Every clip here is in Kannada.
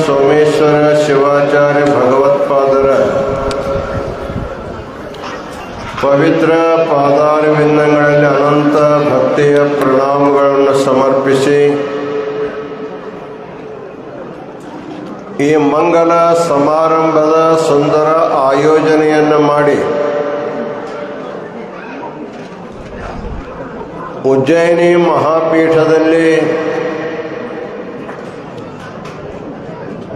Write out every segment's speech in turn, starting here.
ಸೋಮೇಶ್ವರ ಶಿವಾಚಾರ್ಯ ಭಗವತ್ಪಾದರ ಪವಿತ್ರ ಪಾದಾರವಿಂದಗಳಲ್ಲಿ ಅನಂತ ಭಕ್ತಿಯ ಪ್ರಣಾಮಗಳನ್ನು ಸಮರ್ಪಿಸಿ ಈ ಮಂಗಲ ಸಮಾರಂಭದ ಸುಂದರ ಆಯೋಜನೆಯನ್ನು ಮಾಡಿ ಉಜ್ಜಯಿನಿ ಮಹಾಪೀಠದಲ್ಲಿ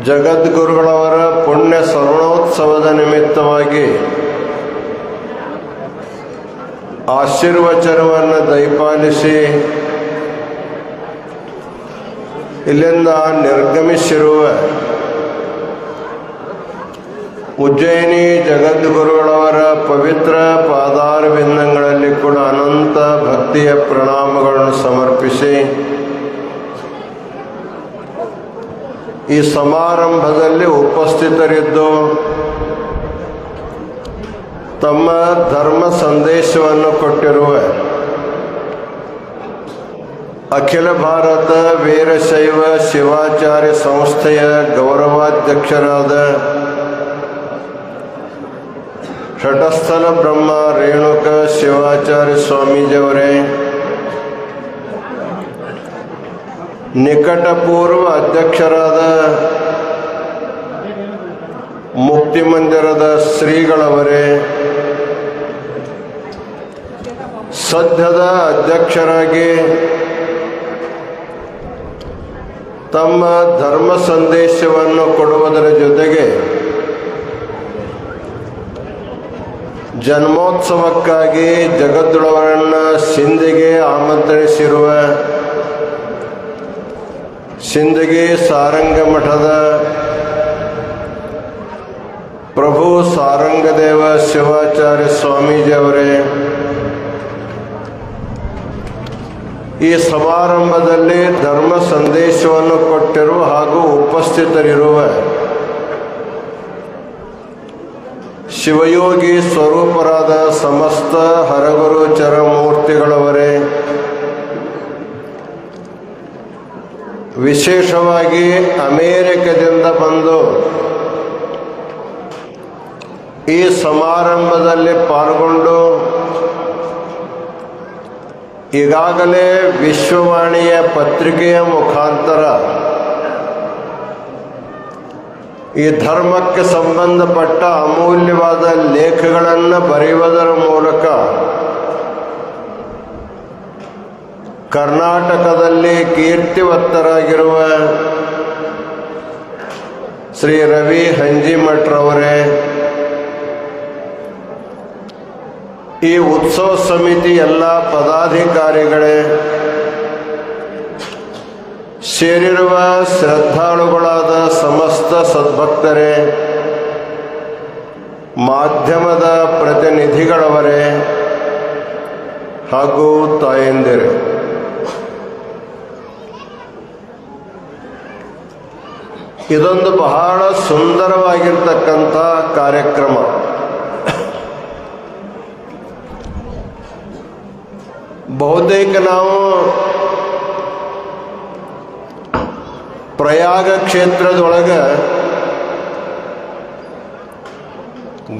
ಜಗದ್ಗುರುಗಳವರ ಪುಣ್ಯ ಸ್ವರ್ಣೋತ್ಸವದ ನಿಮಿತ್ತವಾಗಿ ಆಶೀರ್ವಚನವನ್ನು ದಯಪಾಲಿಸಿ ಇಲ್ಲಿಂದ ನಿರ್ಗಮಿಸಿರುವ ಉಜ್ಜಯಿನಿ ಜಗದ್ಗುರುಗಳವರ ಪವಿತ್ರ ಪಾದಾರವಿಂದಗಳಲ್ಲಿ ಕೂಡ ಅನಂತ ಭಕ್ತಿಯ ಪ್ರಣಾಮಗಳನ್ನು ಸಮರ್ಪಿಸಿ ಈ ಸಮಾರಂಭದಲ್ಲಿ ಉಪಸ್ಥಿತರಿದ್ದು ತಮ್ಮ ಧರ್ಮ ಸಂದೇಶವನ್ನು ಕೊಟ್ಟಿರುವ ಅಖಿಲ ಭಾರತ ವೀರಶೈವ ಶಿವಾಚಾರ್ಯ ಸಂಸ್ಥೆಯ ಗೌರವಾಧ್ಯಕ್ಷರಾದ ಷಟಸ್ಥಲ ಬ್ರಹ್ಮ ರೇಣುಕ ಶಿವಾಚಾರ್ಯ ಸ್ವಾಮೀಜಿಯವರೇ, ನಿಕಟಪೂರ್ವ ಅಧ್ಯಕ್ಷರಾದ ಮುಕ್ತಿ ಮಂದಿರದ ಶ್ರೀಗಳವರೇ, ಸದ್ಯದ ಅಧ್ಯಕ್ಷರಾಗಿ ತಮ್ಮ ಧರ್ಮ ಸಂದೇಶವನ್ನು ಕೊಡುವುದರ ಜೊತೆಗೆ ಜನ್ಮೋತ್ಸವಕ್ಕಾಗಿ ಜಗದ್ಗುರುವರನ್ನು ಸಿಂಧಿಗೆ ಆಮಂತ್ರಿಸಿರುವ ಸಿಂಧಗಿ ಸಾರಂಗ ಮಠದ ಪ್ರಭು ಸಾರಂಗದೇವ ಶಿವಾಚಾರ್ಯ ಸ್ವಾಮೀಜಿಯವರೇ, ಈ ಸಮಾರಂಭದಲ್ಲಿ ಧರ್ಮ ಸಂದೇಶವನ್ನು ಕೊಟ್ಟಿರುವ ಹಾಗೂ ಉಪಸ್ಥಿತರಿರುವ ಶಿವಯೋಗಿ ಸ್ವರೂಪರಾದ ಸಮಸ್ತ ಹರಗುರು ಚರಮೂರ್ತಿಗಳವರೇ, ವಿಶೇಷವಾಗಿ ಅಮೇರಿಕದಿಂದ ಬಂದು ಈ ಸಮಾರಂಭದಲ್ಲಿ ಪಾಲ್ಗೊಂಡು ಈಗಾಗಲೇ ವಿಶ್ವವಾಣಿಯ ಪತ್ರಿಕೆಯ ಮುಖಾಂತರ ಈ ಧರ್ಮಕ್ಕೆ ಸಂಬಂಧಪಟ್ಟ ಅಮೂಲ್ಯವಾದ ಲೇಖಗಳನ್ನು ಬರೆಯುವುದರ ಮೂಲಕ ಕರ್ನಾಟಕದಲ್ಲಿ ಕೀರ್ತಿವತ್ತರಾಗಿರುವ ಶ್ರೀ ರವಿ ಹಂಜಿಮಠರವರೇ, ಈ ಉತ್ಸವ ಸಮಿತಿ ಎಲ್ಲ ಪದಾಧಿಕಾರಿಗಳೇ, ಸೇರಿರುವ ಶ್ರದ್ಧಾಳುಗಳಾದ ಸಮಸ್ತ ಸದ್ಭಕ್ತರೇ, ಮಾಧ್ಯಮದ ಪ್ರತಿನಿಧಿಗಳವರೇ ಹಾಗೂ ತಾಯಂದಿರೇ, ಇದೊಂದು ಬಹಳ ಸುಂದರವಾಗಿರ್ತಕ್ಕಂಥ ಕಾರ್ಯಕ್ರಮ. ಬಹುತೇಕ ನಾವು ಪ್ರಯಾಗ ಕ್ಷೇತ್ರದೊಳಗೆ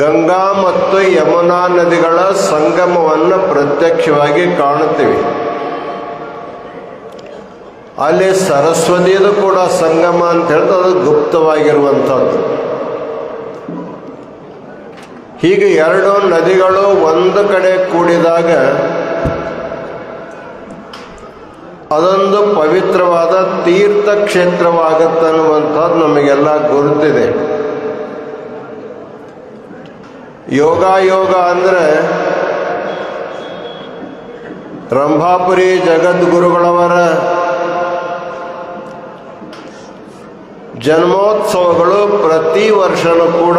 ಗಂಗಾ ಮತ್ತು ಯಮುನಾ ನದಿಗಳ ಸಂಗಮವನ್ನು ಪ್ರತ್ಯಕ್ಷವಾಗಿ ಕಾಣುತ್ತೀವಿ. ಅಲ್ಲಿ ಸರಸ್ವತಿಯದು ಕೂಡ ಸಂಗಮ ಅಂತ ಹೇಳಿದ್ರೆ ಅದು ಗುಪ್ತವಾಗಿರುವಂಥದ್ದು. ಹೀಗೆ ಎರಡು ನದಿಗಳು ಒಂದು ಕಡೆ ಕೂಡಿದಾಗ ಅದೊಂದು ಪವಿತ್ರವಾದ ತೀರ್ಥ ಕ್ಷೇತ್ರವಾಗತ್ತನ್ನುವಂಥದ್ದು ನಮಗೆಲ್ಲ ಗುರುತಿದೆ. ಯೋಗ ಅಂದರೆ ರಂಭಾಪುರಿ ಜಗದ್ಗುರುಗಳವರ ಜನ್ಮೋತ್ಸವಗಳು ಪ್ರತಿ ವರ್ಷನೂ ಕೂಡ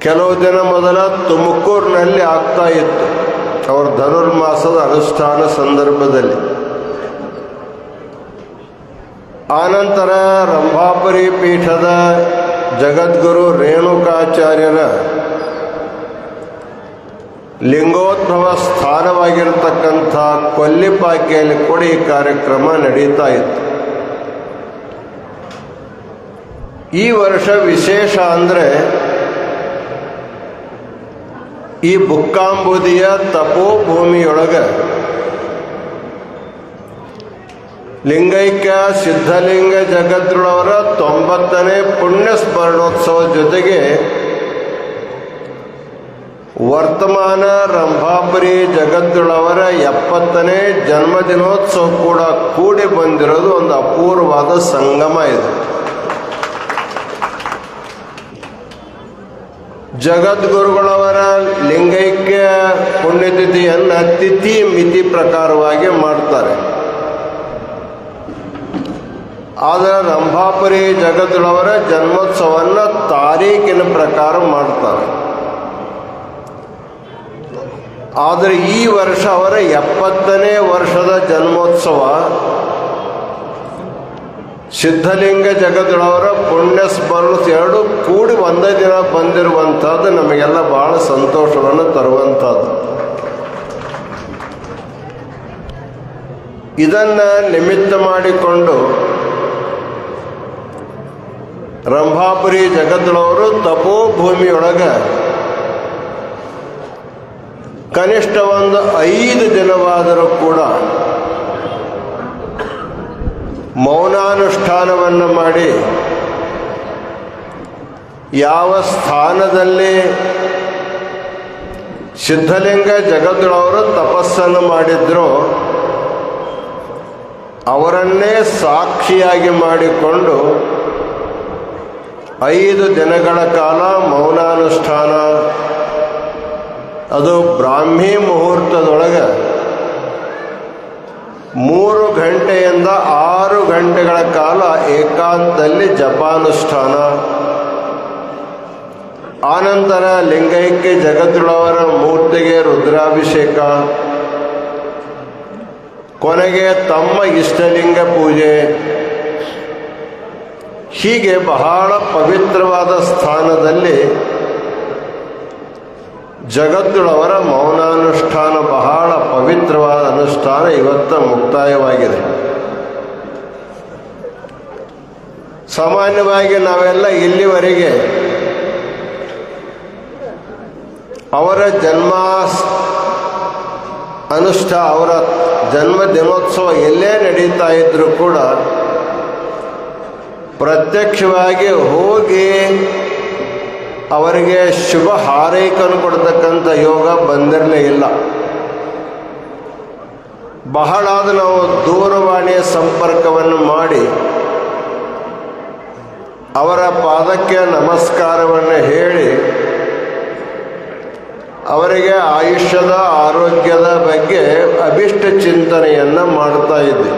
ಕೆಲವು ದಿನ ಮೊದಲ ತುಮಕೂರಿನಲ್ಲಿ ಆಗ್ತಾ ಇತ್ತು, ಅವರ ಧನುರ್ಮಾಸದ ಅನುಷ್ಠಾನ ಸಂದರ್ಭದಲ್ಲಿ. ಆನಂತರ ರಂಭಾಪುರಿ ಪೀಠದ ಜಗದ್ಗುರು ರೇಣುಕಾಚಾರ್ಯರ ಲಿಂಗೋದ್ಭವ ಸ್ಥಾನವಾಗಿರತಕ್ಕಂಥ ಕೊಲ್ಲಿಪಾಕಿಯಲ್ಲಿ ಕೂಡ ಈ ಕಾರ್ಯಕ್ರಮ ನಡೀತಾ ಇತ್ತು. ಈ ವರ್ಷ ವಿಶೇಷ ಅಂದರೆ ಈ ಬುಕ್ಕಾಂಬುದಿಯ ತಪೋಭೂಮಿಯೊಳಗೆ ಲಿಂಗೈಕ್ಯ ಸಿದ್ಧಲಿಂಗ ಜಗದ್ಗುರುವರ 90ನೇ ಪುಣ್ಯ ಸ್ಮರಣೋತ್ಸವ ಜೊತೆಗೆ ವರ್ತಮಾನ ರಂಭಾಪುರಿ ಜಗದ್ಗುರುವರ 70ನೇ ಜನ್ಮದಿನೋತ್ಸವ ಕೂಡ ಕೂಡಿ ಬಂದಿರೋದು ಒಂದು ಅಪೂರ್ವವಾದ ಸಂಗಮ ಇದೆ. ಜಗದ್ಗುರುಗಳವರ ಲಿಂಗೈಕ್ಯ ಪುಣ್ಯತಿಥಿಯನ್ನು ತಿಥಿ ಮಿತಿ ಪ್ರಕಾರವಾಗಿ ಮಾಡ್ತಾರೆ. ಆದರೆ ರಂಭಾಪುರಿ ಜಗದ್ಗುರುವರ ಜನ್ಮೋತ್ಸವವನ್ನು ತಾರೀಕಿನ ಪ್ರಕಾರ ಮಾಡ್ತಾರೆ. ಆದರೆ ಈ ವರ್ಷ ಅವರ 70ನೇ ವರ್ಷದ ಜನ್ಮೋತ್ಸವ ಸಿದ್ಧಲಿಂಗ ಜಗದ್ಗುರುವರ ಪುಣ್ಯ ಸ್ಮರಣ ಎರಡು ಕೂಡಿ ಒಂದೇ ದಿನ ಬಂದಿರುವಂಥದ್ದು ನಮಗೆಲ್ಲ ಬಹಳ ಸಂತೋಷವನ್ನು ತರುವಂಥದ್ದು. ಇದನ್ನು ನಿಮಿತ್ತ ಮಾಡಿಕೊಂಡು ರಂಭಾಪುರಿ ಜಗದ್ಗುರುವರು ತಪೋಭೂಮಿಯೊಳಗೆ ಕನಿಷ್ಠ ಒಂದು 5 ದಿನವಾದರೂ ಕೂಡ ಮೌನಾನುಷ್ಠಾನವನ್ನು ಮಾಡಿ ಯಾವ ಸ್ಥಾನದಲ್ಲಿ ಸಿದ್ಧಲಿಂಗ ಜಗದ್ಗುರುವರು ತಪಸ್ಸನ್ನು ಮಾಡಿದ್ರೋ ಅವರನ್ನೇ ಸಾಕ್ಷಿಯಾಗಿ ಮಾಡಿಕೊಂಡು 5 ದಿನಗಳ ಕಾಲ ಮೌನಾನುಷ್ಠಾನ, ಅದು ಬ್ರಾಹ್ಮಿ ಮುಹೂರ್ತದೊಳಗೆ 3 ಗಂಟೆಯಿಂದ 6 ಗಂಟೆಗಳ ಕಾಲ ಏಕಾಂತದಲ್ಲಿ ಜಪಾನುಷ್ಠಾನ, ಆನಂತರ ಲಿಂಗೈಕ್ಯ ಜಗದ್ಗುರುವರ ಮೂರ್ತಿಗೆ ರುದ್ರಾಭಿಷೇಕ, ಕೊನೆಗೆ ತಮ್ಮ ಇಷ್ಟಲಿಂಗ ಪೂಜೆ, ಹೀಗೆ ಬಹಳ ಪವಿತ್ರವಾದ ಸ್ಥಾನದಲ್ಲಿ ಜಗದ್ಗುರುವರ ಮೌನಾನುಷ್ಠಾನ, ಬಹಳ ಪವಿತ್ರವಾದ ಅನುಷ್ಠಾನ ಇವತ್ತು ಮುಕ್ತಾಯವಾಗಿದೆ. ಸಾಮಾನ್ಯವಾಗಿ ನಾವೆಲ್ಲ ಇಲ್ಲಿವರೆಗೆ ಅವರ ಅವರ ಜನ್ಮ ದಿನೋತ್ಸವ ಎಲ್ಲೇ ನಡೀತಾ ಇದ್ರೂ ಕೂಡ ಪ್ರತ್ಯಕ್ಷವಾಗಿ ಹೋಗಿ ಅವರಿಗೆ ಶುಭ ಹಾರೈಕೆಯನ್ನು ಕೊಡ್ತಕ್ಕಂಥ ಯೋಗ ಬಂದಿರಲೇ ಇಲ್ಲ. ಬಹಳಾದ ನಾವು ದೂರವಾಣಿಯ ಸಂಪರ್ಕವನ್ನು ಮಾಡಿ ಅವರ ಪಾದಕ್ಕೆ ನಮಸ್ಕಾರವನ್ನು ಹೇಳಿ ಅವರಿಗೆ ಆಯುಷ್ಯದ ಆರೋಗ್ಯದ ಬಗ್ಗೆ ಅಭಿಷ್ಟ ಚಿಂತನೆಯನ್ನು ಮಾಡ್ತಾ ಇದ್ದೆ.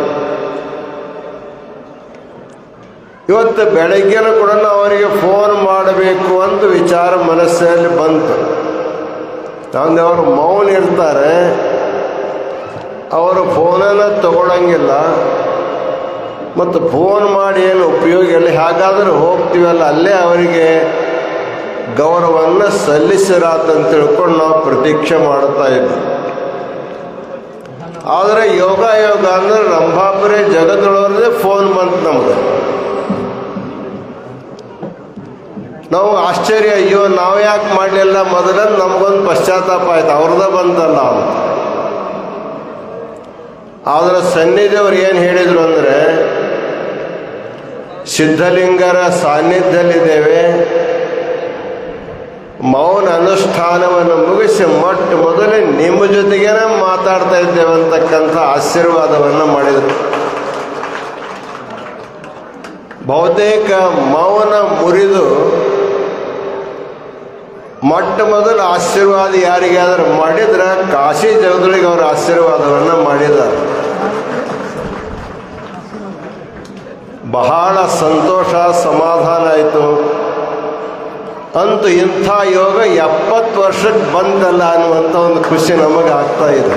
ಇವತ್ತು ಬೆಳಗ್ಗೆನೂ ಕೂಡ ಅವರಿಗೆ ಫೋನ್ ಮಾಡಬೇಕು ಅಂತ ವಿಚಾರ ಮನಸ್ಸಲ್ಲಿ ಬಂತು. ಅಂದರೆ ಅವರು ಮೌನ ಇರ್ತಾರೆ, ಅವರು ಫೋನನ್ನು ತಗೊಳ್ಳಂಗಿಲ್ಲ, ಮತ್ತು ಫೋನ್ ಮಾಡಿ ಏನು ಉಪಯೋಗ ಇಲ್ಲ. ಹೇಗಾದರೂ ಹೋಗ್ತೀವಲ್ಲ, ಅಲ್ಲೇ ಅವರಿಗೆ ಗೌರವವನ್ನು ಸಲ್ಲಿಸಿರಾತಂತ ತಿಳ್ಕೊಂಡು ನಾವು ಪ್ರತೀಕ್ಷೆ ಮಾಡ್ತಾ ಇದ್ವಿ. ಆದರೆ ಯೋಗ ಅಂದರೆ ರಂಭಾಪುರಿ ಜಗದ್ಗುರುವರದೇ ಫೋನ್ ಬಂತು ನಮಗೆ. ನಾವು ಆಶ್ಚರ್ಯ, ಅಯ್ಯೋ ನಾವು ಯಾಕೆ ಮಾಡಲಿಲ್ಲ ಮೊದಲಂದು ನಮಗೊಂದು ಪಶ್ಚಾತ್ತಾಪ ಆಯ್ತು, ಅವ್ರದ್ದೇ ಬಂತಲ್ಲ ಅಂತ. ಆದರೆ ಸನ್ನಿಧಿಯವ್ರು ಏನು ಹೇಳಿದರು ಅಂದರೆ, ಸಿದ್ಧಲಿಂಗರ ಸಾನ್ನಿಧ್ಯದಲ್ಲಿದ್ದೇವೆ, ಮೌನ ಅನುಷ್ಠಾನವನ್ನು ಮುಗಿಸಿ ಮೊಟ್ಟ ಮೊದಲೇ ನಿಮ್ಮ ಜೊತೆಗೇನೆ ಮಾತಾಡ್ತಾ ಇದ್ದೇವೆ ಅಂತಕ್ಕಂಥ ಆಶೀರ್ವಾದವನ್ನು ಮಾಡಿದರು. ಬಹುತೇಕ ಮೌನ ಮುರಿದು ಮೊಟ್ಟ ಮೊದಲು ಆಶೀರ್ವಾದ ಯಾರಿಗಾದರೂ ಮಾಡಿದ್ರೆ ಕಾಶಿ ಜಗದ್ಗುರುಗಳಿಗೆ ಅವರ ಆಶೀರ್ವಾದವನ್ನು ಮಾಡಿದ್ದಾರೆ. ಬಹಳ ಸಂತೋಷ, ಸಮಾಧಾನ ಆಯಿತು. ಅಂತೂ ಇಂಥ ಯೋಗ 70 ವರ್ಷಕ್ಕೆ ಬಂದಲ್ಲ ಅನ್ನುವಂಥ ಒಂದು ಖುಷಿ ನಮಗೆ ಆಗ್ತಾ ಇದೆ.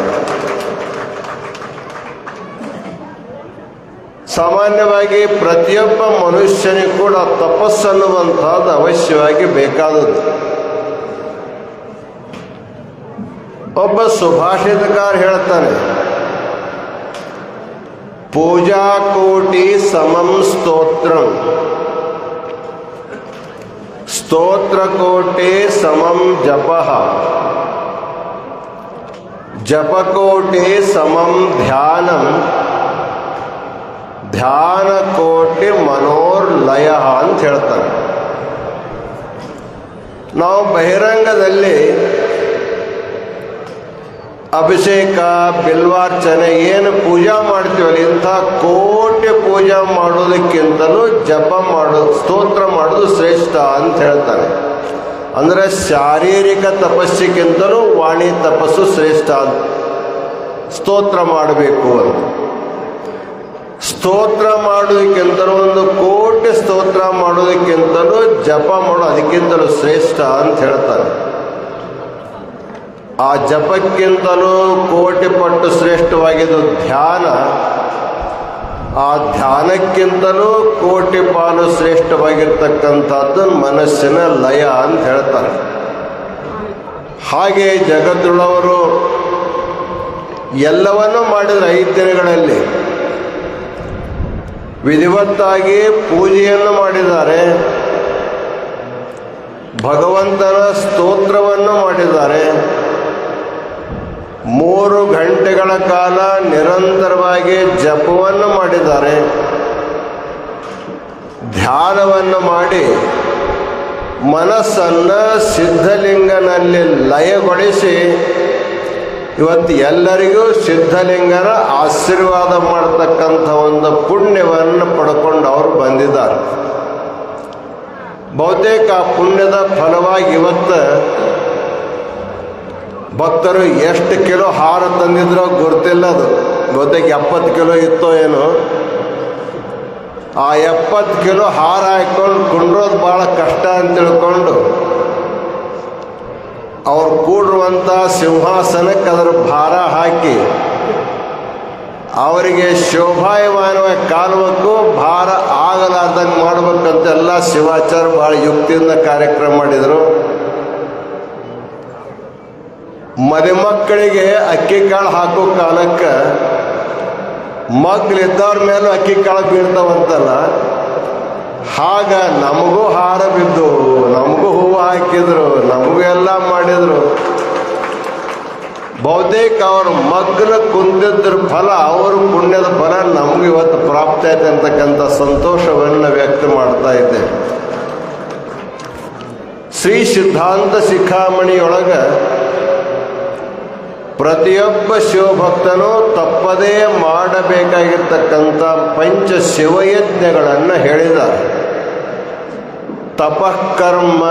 ಸಾಮಾನ್ಯವಾಗಿ ಪ್ರತಿಯೊಬ್ಬ ಮನುಷ್ಯನಿಗೂ ಕೂಡ ತಪಸ್ಸನ್ನುವಂಥದ್ದು ಅವಶ್ಯವಾಗಿ ಬೇಕಾದದ್ದು. ಒಬ್ಬ ಸುಭಾಷಿತಕಾರ ಹೇಳ್ತಾನೆ, ಪೂಜಾ ಕೋಟಿ ಸಮಂ ಸ್ತೋತ್ರಂ ಸ್ತೋತ್ರಕೋಟಿ ಸಮಂ ಜಪಃ ಜಪಕೋಟಿ ಸಮಂ ಧ್ಯಾನಂ ಧ್ಯಾನಕೋಟಿ ಮನೋರ್ಲಯ ಅಂತ ಹೇಳ್ತಾರೆ. ನಾವು ಬಹಿರಂಗದಲ್ಲಿ ಅಭಿಷೇಕ ಬಿಲ್ವಾರ್ಚನೆ ಏನು ಪೂಜಾ ಮಾಡ್ತೀವಲ್ಲ, ಇಂಥ ಕೋಟಿ ಪೂಜಾ ಮಾಡೋದಕ್ಕಿಂತಲೂ ಜಪ ಮಾಡೋದು, ಸ್ತೋತ್ರ ಮಾಡೋದು ಶ್ರೇಷ್ಠ ಅಂತ ಹೇಳ್ತಾರೆ. ಅಂದರೆ ಶಾರೀರಿಕ ತಪಸ್ಸಿಗಿಂತಲೂ ವಾಣಿ ತಪಸ್ಸು ಶ್ರೇಷ್ಠ ಅಂತ. ಸ್ತೋತ್ರ ಮಾಡಬೇಕು ಅಂತ. ಸ್ತೋತ್ರ ಮಾಡೋದಕ್ಕಿಂತಲೂ 1 ಕೋಟಿ ಸ್ತೋತ್ರ ಮಾಡೋದಕ್ಕಿಂತಲೂ ಜಪ ಮಾಡೋ ಅದಕ್ಕಿಂತಲೂ ಶ್ರೇಷ್ಠ ಅಂತ ಹೇಳ್ತಾರೆ. ಆ ಜಪಕ್ಕಿಂತಲೂ ಕೋಟಿ ಪಟ್ಟು ಶ್ರೇಷ್ಠವಾಗಿದ್ದು ಧ್ಯಾನ. ಆ ಧ್ಯಾನಕ್ಕಿಂತಲೂ ಕೋಟಿ ಪಾಲು ಶ್ರೇಷ್ಠವಾಗಿರ್ತಕ್ಕಂಥದ್ದು ಮನಸ್ಸಿನ ಲಯ ಅಂತ ಹೇಳ್ತಾರೆ. ಹಾಗೆ ಜಗತ್ತುಳ್ಳವರು ಎಲ್ಲವನ್ನೂ ಮಾಡಿದರೆ 5 ದಿನಗಳಲ್ಲಿ ವಿಧಿವತ್ತಾಗಿ ಪೂಜೆಯನ್ನು ಮಾಡಿದ್ದಾರೆ, ಭಗವಂತನ ಸ್ತೋತ್ರವನ್ನು ಮಾಡಿದ್ದಾರೆ, 3 ಗಂಟೆಗಳ ಕಾಲ ನಿರಂತರವಾಗಿ ಜಪವನ್ನು ಮಾಡಿದ್ದಾರೆ, ಧ್ಯಾನವನ್ನು ಮಾಡಿ ಮನಸ್ಸನ್ನು ಸಿದ್ಧಲಿಂಗನಲ್ಲಿ ಲಯಗೊಳಿಸಿ ಇವತ್ತು ಎಲ್ಲರಿಗೂ ಸಿದ್ಧಲಿಂಗನ ಆಶೀರ್ವಾದ ಮಾಡತಕ್ಕಂಥ ಒಂದು ಪುಣ್ಯವನ್ನು ಪಡ್ಕೊಂಡು ಅವರು ಬಂದಿದ್ದಾರೆ. ಬಹುತೇಕ ಆ ಪುಣ್ಯದ ಫಲವಾಗಿ ಇವತ್ತು ಭಕ್ತರು ಎಷ್ಟು ಕಿಲೋ ಹಾರ ತಂದಿದ್ರೋ ಗೊತ್ತಿಲ್ಲ. ಅದು ಬಹುತೇಕ 70 ಕಿಲೋ ಇತ್ತೋ ಏನೋ. ಆ 70 ಕಿಲೋ ಹಾರ ಹಾಕ್ಕೊಂಡು ಕುಂಡ್ರೋದು ಭಾಳ ಕಷ್ಟ ಅಂತ ತಿಳ್ಕೊಂಡು ಅವ್ರು ಕೂಡಿರುವಂಥ ಸಿಂಹಾಸನಕ್ಕೆ ಅದರ ಭಾರ ಹಾಕಿ ಅವರಿಗೆ ಶೋಭಾಯಮಾನವಾಗಿ ಕಾಲುವಕ್ಕೂ ಭಾರ ಆಗಲಾರ್ದಂಗೆ ಮಾಡ್ಬೇಕಂತೆಲ್ಲ ಶಿವಾಚಾರ್ಯ ಭಾಳ ಯುಕ್ತಿಯಿಂದ ಕಾರ್ಯಕ್ರಮ ಮಾಡಿದರು. ಮದುಮಕ್ಕಳಿಗೆ ಅಕ್ಕಿ ಕಾಳು ಹಾಕೋ ಕಾಲಕ್ಕೆ ಮಗ್ಳಿದ್ದವ್ರ ಮೇಲೂ ಅಕ್ಕಿ ಕಾಳು ಬೀಳ್ತಾವಂತಲ್ಲ, ಆಗ ನಮಗೂ ಹಾರ ಬಿದ್ದು, ನಮಗೂ ಹೂವು ಹಾಕಿದ್ರು, ನಮಗೂ ಎಲ್ಲ ಮಾಡಿದರು. ಬಹುತೇಕ ಅವ್ರ ಮಗ್ನ ಕುಂದಿದ್ರ ಫಲ, ಅವ್ರ ಪುಣ್ಯದ ಫಲ ನಮಗೂ ಇವತ್ತು ಪ್ರಾಪ್ತಿ ಆಯ್ತು ಅಂತಕ್ಕಂಥ ಸಂತೋಷವನ್ನು ವ್ಯಕ್ತ ಮಾಡ್ತಾ ಇದ್ದೆ. ಶ್ರೀ ಸಿದ್ಧಾಂತ ಶಿಖಾಮಣಿಯೊಳಗೆ ಪ್ರತಿಯೊಬ್ಬ ಶಿವಭಕ್ತನೂ ತಪ್ಪದೇ ಮಾಡಬೇಕಾಗಿರ್ತಕ್ಕಂಥ 5 ಶಿವಯಜ್ಞಗಳನ್ನು ಹೇಳಿದ್ದಾರೆ. ತಪಃಕರ್ಮ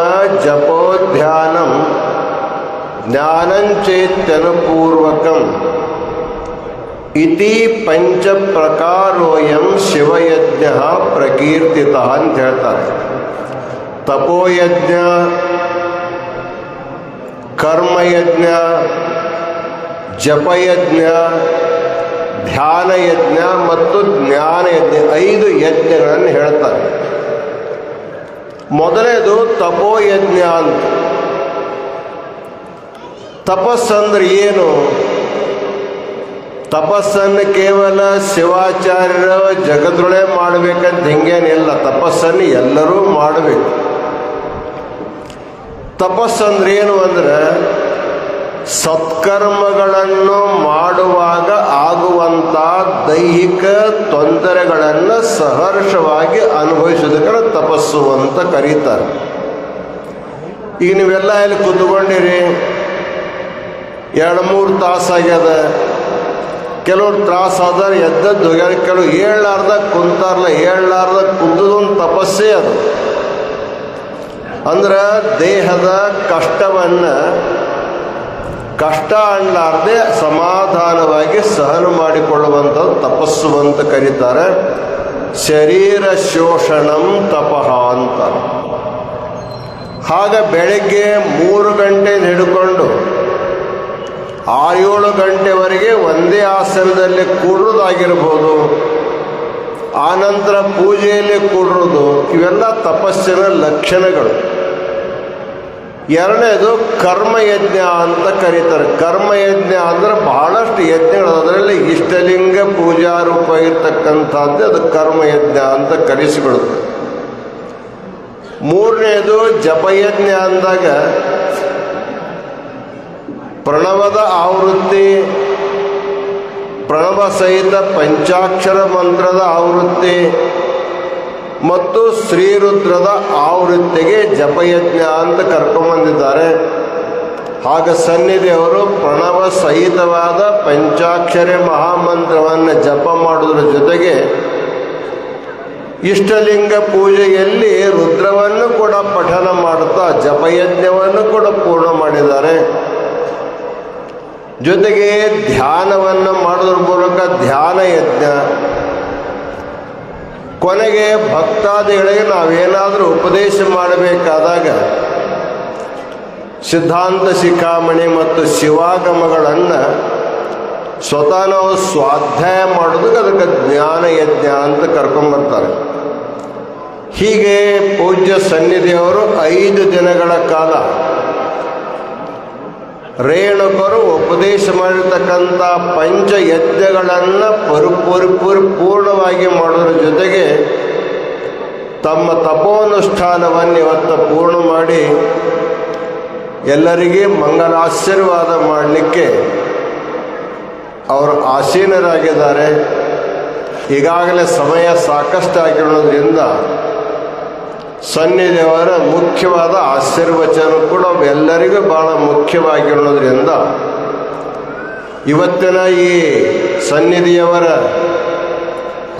ಜಪೋಧ್ಯಾನಂ ಜ್ಞಾನಂಚೇತ್ಯನುಪೂರ್ವಕಂ ಇತಿ 5 ಪ್ರಕಾರೋಯಂ ಶಿವಯಜ್ಞ ಪ್ರಕೀರ್ತಿತ ಅಂತ ಹೇಳ್ತಾರೆ. ತಪೋಯಜ್ಞ, ಕರ್ಮಯಜ್ಞ, ಜಪಯಜ್ಞ, ಧ್ಯಾನಯಜ್ಞ ಮತ್ತು ಜ್ಞಾನಯಜ್ಞ 5 ಯಜ್ಞಗಳನ್ನು ಹೇಳ್ತಾರೆ. ಮೊದಲನೇದು ತಪೋಯಜ್ಞ ಅಂತ. ತಪಸ್ಸಂದ್ರೆ ಏನು? ತಪಸ್ಸನ್ನು ಕೇವಲ ಶಿವಾಚಾರ್ಯರು ಜಗದ್ರೊಳೆ ಮಾಡಬೇಕಂತ ಹಿಂಗೇನಿಲ್ಲ. ತಪಸ್ಸನ್ನು ಎಲ್ಲರೂ ಮಾಡಬೇಕು. ತಪಸ್ಸಂದ್ರೆ ಏನು ಅಂದರೆ ಸತ್ಕರ್ಮಗಳನ್ನು ಮಾಡುವಾಗ ಆಗುವಂಥ ದೈಹಿಕ ತೊಂದರೆಗಳನ್ನು ಸಹರ್ಷವಾಗಿ ಅನುಭವಿಸೋದಕ್ಕೆ ತಪಸ್ಸು ಅಂತ ಕರೀತಾರೆ. ಈಗ ನೀವೆಲ್ಲ ಇಲ್ಲಿ ಕೂತ್ಕೊಂಡಿರಿ, 2-3 ತಾಸಾಗ್ಯದ, ಕೆಲವ್ರು ತ್ರಾಸಾದ್ರೆ ಎದ್ದದ್ದು ಹೋಗ್ಯಾರ, ಕೆಲವು ಏಳಾರ್ದ ಕುಂತಾರಲ್ಲ, ಏಳಾರ್ದ ಕುಂದದೊಂದು ತಪಸ್ಸೇ ಅದು. ಅಂದ್ರೆ ದೇಹದ ಕಷ್ಟವನ್ನು ಕಷ್ಟ ಅನ್ನಲಾರದೆ ಸಮಾಧಾನವಾಗಿ ಸಹನ ಮಾಡಿಕೊಳ್ಳುವಂಥದ್ದು ತಪಸ್ಸು ಅಂತ ಕರೀತಾರೆ. ಶರೀರ ಶೋಷಣಂ ತಪಃ ಅಂತ. ಆಗ ಬೆಳಗ್ಗೆ 3 ಗಂಟೆ ಹಿಡ್ಕೊಂಡು 6-7 ಗಂಟೆವರೆಗೆ ಒಂದೇ ಆಸನದಲ್ಲಿ ಕೂಡುವುದಾಗಿರ್ಬೋದು, ಆನಂತರ ಪೂಜೆಯಲ್ಲಿ ಕೂಡುವುದು, ಇವೆಲ್ಲ ತಪಸ್ಸಿನ ಲಕ್ಷಣಗಳು. ಎರಡನೇದು ಕರ್ಮಯಜ್ಞ ಅಂತ ಕರೀತಾರೆ. ಕರ್ಮಯಜ್ಞ ಅಂದ್ರೆ ಬಹಳಷ್ಟು ಯಜ್ಞಗಳು, ಅದರಲ್ಲಿ ಇಷ್ಟಲಿಂಗ ಪೂಜಾ ರೂಪ ಇರ್ತಕ್ಕಂಥದ್ದೇ ಅದು ಕರ್ಮಯಜ್ಞ ಅಂತ ಕರೆಸಿಕೊಳ್ಳುತ್ತೆ. ಮೂರನೇದು ಜಪಯಜ್ಞ ಅಂದಾಗ ಪ್ರಣವದ ಆವೃತ್ತಿ, ಪ್ರಣವ ಸಹಿತ ಪಂಚಾಕ್ಷರ ಮಂತ್ರದ ಆವೃತ್ತಿ ಮತ್ತು ಶ್ರೀರುದ್ರದ ಆವೃತ್ತಿಗೆ ಜಪಯಜ್ಞ ಅಂತ ಕರ್ಕೊಂಬಂದಿದ್ದಾರೆ. ಆಗ ಸನ್ನಿಧಿಯವರು ಪ್ರಣವ ಸಹಿತವಾದ ಪಂಚಾಕ್ಷರಿ ಮಹಾಮಂತ್ರವನ್ನು ಜಪ ಮಾಡುವುದರ ಜೊತೆಗೆ ಇಷ್ಟಲಿಂಗ ಪೂಜೆಯಲ್ಲಿ ರುದ್ರವನ್ನು ಕೂಡ ಪಠನ ಮಾಡುತ್ತಾ ಜಪಯಜ್ಞವನ್ನು ಕೂಡ ಪೂರ್ಣ ಮಾಡಿದ್ದಾರೆ. ಜೊತೆಗೆ ಧ್ಯಾನವನ್ನು ಮಾಡೋದ್ರ ಮೂಲಕ ಧ್ಯಾನ ಯಜ್ಞ, ಕೊನೆಗೆ ಭಕ್ತಾದಿಗಳಿಗೆ ನಾವೇನಾದರೂ ಉಪದೇಶ ಮಾಡಬೇಕಾದಾಗ ಸಿದ್ಧಾಂತ ಶಿಖಾಮಣಿ ಮತ್ತು ಶಿವಾಗಮಗಳನ್ನು ಸ್ವತಃ ನಾವು ಸ್ವಾಧ್ಯಾಯ ಮಾಡೋದಕ್ಕೆ ಅದಕ್ಕೆ ಜ್ಞಾನ ಯಜ್ಞ ಅಂತ ಕರ್ಕೊಂಬರ್ತಾರೆ. ಹೀಗೆ ಪೂಜ್ಯ ಸನ್ನಿಧಿಯವರು 5 ದಿನಗಳ ಕಾಲ ರೇಣುಕರು ಉಪದೇಶ ಮಾಡಿರ್ತಕ್ಕಂಥ ಪಂಚಯಜ್ಞಗಳನ್ನು ಪೂರ್ಣವಾಗಿ ಮಾಡೋದ್ರ ಜೊತೆಗೆ ತಮ್ಮ ತಪೋನುಷ್ಠಾನವನ್ನು ಇವತ್ತು ಪೂರ್ಣ ಮಾಡಿ ಎಲ್ಲರಿಗೆ ಮಂಗಲಾಶೀರ್ವಾದ ಮಾಡಲಿಕ್ಕೆ ಅವರು ಆಸೀನರಾಗಿದ್ದಾರೆ. ಈಗಾಗಲೇ ಸಮಯ ಸಾಕಷ್ಟು ಆಗಿರೋದ್ರಿಂದ ಸನ್ನಿಧಿಯವರ ಮುಖ್ಯವಾದ ಆಶೀರ್ವಚನ ಕೂಡ ಎಲ್ಲರಿಗೂ ಬಹಳ ಮುಖ್ಯವಾಗಿರೋದ್ರಿಂದ ಇವತ್ತಿನ ಈ ಸನ್ನಿಧಿಯವರ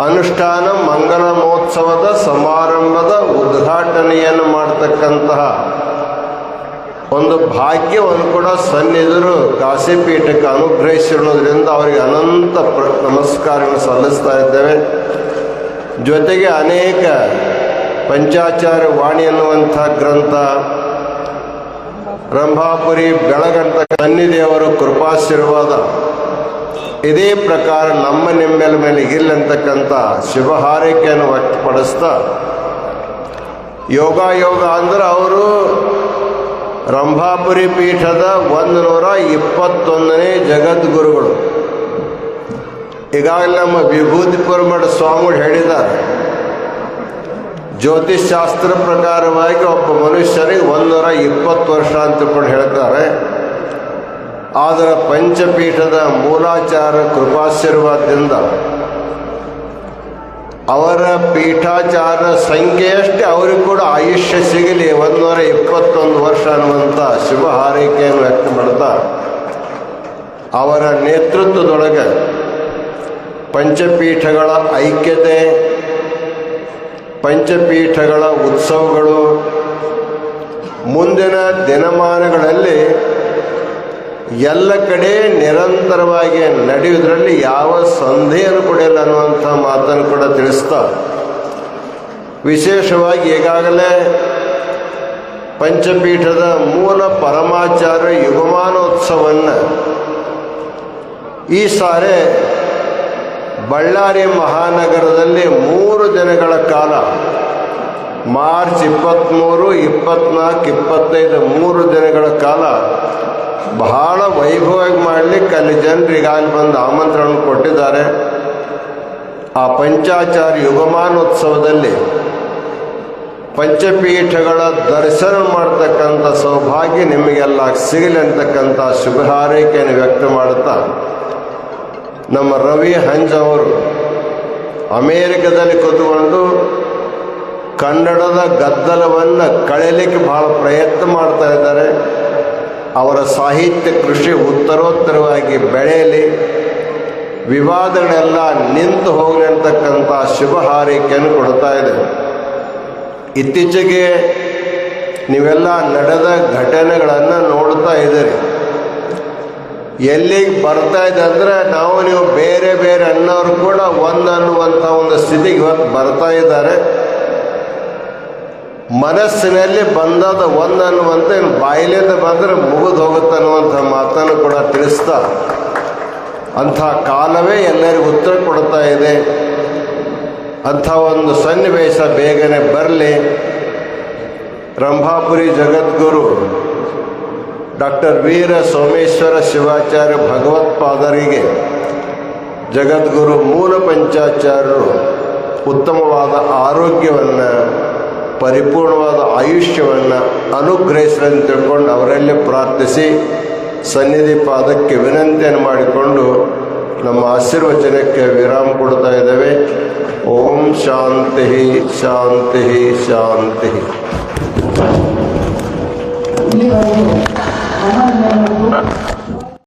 ಅನುಷ್ಠಾನ ಮಂಗಲ ಮಹೋತ್ಸವದ ಸಮಾರಂಭದ ಉದ್ಘಾಟನೆಯನ್ನು ಮಾಡತಕ್ಕಂತಹ ಒಂದು ಭಾಗ್ಯವನ್ನು ಕೂಡ ಸನ್ನಿಧಿರು ಕಾಶಿಪೀಠಕ್ಕೆ ಅನುಗ್ರಹಿಸಿರೋದ್ರಿಂದ ಅವರಿಗೆ ಅನಂತ ನಮಸ್ಕಾರಗಳನ್ನು ಸಲ್ಲಿಸ್ತಾ ಇದ್ದೇವೆ. ಜೊತೆಗೆ ಅನೇಕ ಪಂಚಾಚಾರ್ಯ ವಾಣಿ ಎನ್ನುವಂಥ ಗ್ರಂಥ, ರಂಭಾಪುರಿ ಬೆಳಗಂಟ ಸನ್ನಿಧಿಯವರ ಕೃಪಾಶೀರ್ವಾದ ಇದೇ ಪ್ರಕಾರ ನಿಮ್ಮೆಲ್ಲ ಮೇಲೆ ಇಲ್ಲಂತಕ್ಕಂಥ ಶುಭ ಹಾರೈಕೆಯನ್ನು ವ್ಯಕ್ತಪಡಿಸ್ತಾ, ಯೋಗ ಅಂದ್ರೆ ಅವರು ರಂಭಾಪುರಿ ಪೀಠದ 121ನೇ ಜಗದ್ಗುರುಗಳು. ಈಗಾಗಲೇ ನಮ್ಮ ವಿಭೂತಿಪುರ ಮಠ ಸ್ವಾಮಿಗಳು ಹೇಳಿದ್ದಾರೆ, ಜ್ಯೋತಿಷ್ ಶಾಸ್ತ್ರ ಪ್ರಕಾರವಾಗಿ ಒಬ್ಬ ಮನುಷ್ಯನಿಗೆ 120 ವರ್ಷ ಅಂತಕೊಂಡು ಹೇಳ್ತಾರೆ. ಆದರೆ ಪಂಚಪೀಠದ ಮೂಲಾಚಾರ ಕೃಪಾಶೀರ್ವಾದದಿಂದ ಅವರ ಪೀಠಾಚಾರ ಸಂಖ್ಯೆಯಷ್ಟೇ ಅವರಿಗೂ ಕೂಡ ಆಯುಷ್ಯ ಸಿಗಲಿ 121 ವರ್ಷ ಅನ್ನುವಂಥ ಶುಭ ಹಾರೈಕೆಯನ್ನು ವ್ಯಕ್ತ ಮಾಡ್ತಾ, ಅವರ ನೇತೃತ್ವದೊಳಗೆ ಪಂಚಪೀಠಗಳ ಐಕ್ಯತೆ, ಪಂಚಪೀಠಗಳ ಉತ್ಸವಗಳು ಮುಂದಿನ ದಿನಮಾನಗಳಲ್ಲಿ ಎಲ್ಲ ಕಡೆ ನಿರಂತರವಾಗಿ ನಡೆಯುವುದರಲ್ಲಿ ಯಾವ ಸಂದೇಹನೂ ಕೂಡ ಇಲ್ಲ ಅನ್ನುವಂಥ ಮಾತನ್ನು ಕೂಡ ತಿಳಿಸ್ತಾ, ವಿಶೇಷವಾಗಿ ಈಗಾಗಲೇ ಪಂಚಪೀಠದ ಮೂಲ ಪರಮಾಚಾರ್ಯ ಯುಗಮಾನೋತ್ಸವವನ್ನು ಈ ಸಾರಿ ಬಳ್ಳಾರಿ ಮಹಾನಗರದಲ್ಲಿ 3 ದಿನಗಳ ಕಾಲ ಮಾರ್ಚ್ 23, 24, 25 3 ದಿನಗಳ ಕಾಲ ಬಹಳ ವೈಭವವಾಗಿ ಮಾಡಲಿಕ್ಕೆ ಅಲ್ಲಿ ಜನರಿಗೆ ಅಲ್ಲಿ ಬಂದು ಆಮಂತ್ರಣ ಕೊಟ್ಟಿದ್ದಾರೆ. ಆ ಪಂಚಾಚಾರ್ಯ ಯುಗಮಾನೋತ್ಸವದಲ್ಲಿ ಪಂಚಪೀಠಗಳ ದರ್ಶನ ಮಾಡ್ತಕ್ಕಂಥ ಸೌಭಾಗ್ಯ ನಿಮಗೆಲ್ಲ ಸಿಗಲಿ ಅಂತಕ್ಕಂಥ ಶುಭ ಹಾರೈಕೆಯನ್ನು ವ್ಯಕ್ತ ಮಾಡುತ್ತಾ, ನಮ್ಮ ರವಿ ಹಂಜ್ ಅವರು ಅಮೇರಿಕದಲ್ಲಿ ಕೂತ್ಕೊಂಡು ಕನ್ನಡದ ಗದ್ದಲವನ್ನು ಕಳೆಯಲಿಕ್ಕೆ ಬಹಳ ಪ್ರಯತ್ನ ಮಾಡ್ತಾ ಇದ್ದಾರೆ. ಅವರ ಸಾಹಿತ್ಯ ಕೃಷಿ ಉತ್ತರೋತ್ತರವಾಗಿ ಬೆಳೆಯಲಿ, ವಿವಾದಗಳೆಲ್ಲ ನಿಂತು ಹೋಗಲಿ ಅಂತಕ್ಕಂಥ ಶುಭ ಹಾರೈಕೆಯನ್ನು ಕೊಡ್ತಾ ಇದೆ. ಇತ್ತೀಚೆಗೆ ನೀವೆಲ್ಲ ನಡೆದ ಘಟನೆಗಳನ್ನು ನೋಡ್ತಾ ಇದ್ದೀರಿ. ಎಲ್ಲಿಗೆ ಬರ್ತಾ ಇದೆ ಅಂದರೆ ನೀವು ಬೇರೆ ಬೇರೆ ಅನ್ನೋರು ಕೂಡ ಅನ್ನುವಂಥ ಒಂದು ಸ್ಥಿತಿಗೆ ಇವತ್ತು ಬರ್ತಾ ಇದ್ದಾರೆ. ಮನಸ್ಸಿನಲ್ಲಿ ಬಂದದ ಅನ್ನುವಂಥ ಬಾಯಿಲಿಂದ ಬಂದರೆ ಮುಗಿದು ಹೋಗುತ್ತೆ ಅನ್ನುವಂಥ ಮಾತನ್ನು ಕೂಡ ತಿಳಿಸ್ತಾ, ಅಂಥ ಕಾಲವೇ ಎಲ್ಲರಿಗೂ ಉತ್ತರ ಕೊಡ್ತಾ ಇದೆ. ಅಂಥ ಒಂದು ಸನ್ನಿವೇಶ ಬೇಗನೆ ಬರಲಿ. ರಂಭಾಪುರಿ ಜಗದ್ಗುರು ಡಾಕ್ಟರ್ ವೀರ ಸೋಮೇಶ್ವರ ಶಿವಾಚಾರ್ಯ ಭಗವತ್ಪಾದರಿಗೆ ಜಗದ್ಗುರು ಮೂಲ ಪಂಚಾಚಾರ್ಯರು ಉತ್ತಮವಾದ ಆರೋಗ್ಯವನ್ನು ಪರಿಪೂರ್ಣವಾದ ಆಯುಷ್ಯವನ್ನು ಅನುಗ್ರಹಿಸಲು ತಿಳ್ಕೊಂಡು ಅವರಲ್ಲೇ ಪ್ರಾರ್ಥಿಸಿ ಸನ್ನಿಧಿ ಪಾದಕ್ಕೆ ವಿನಂತಿಯನ್ನು ಮಾಡಿಕೊಂಡು ನಮ್ಮ ಆಶೀರ್ವಚನಕ್ಕೆ ವಿರಾಮ ಕೊಡ್ತಾ ಇದ್ದೇವೆ. ಓಂ ಶಾಂತಿ ಶಾಂತಿ ಶಾಂತಿ. ಇಲ್ಲಿವರೆಗೂ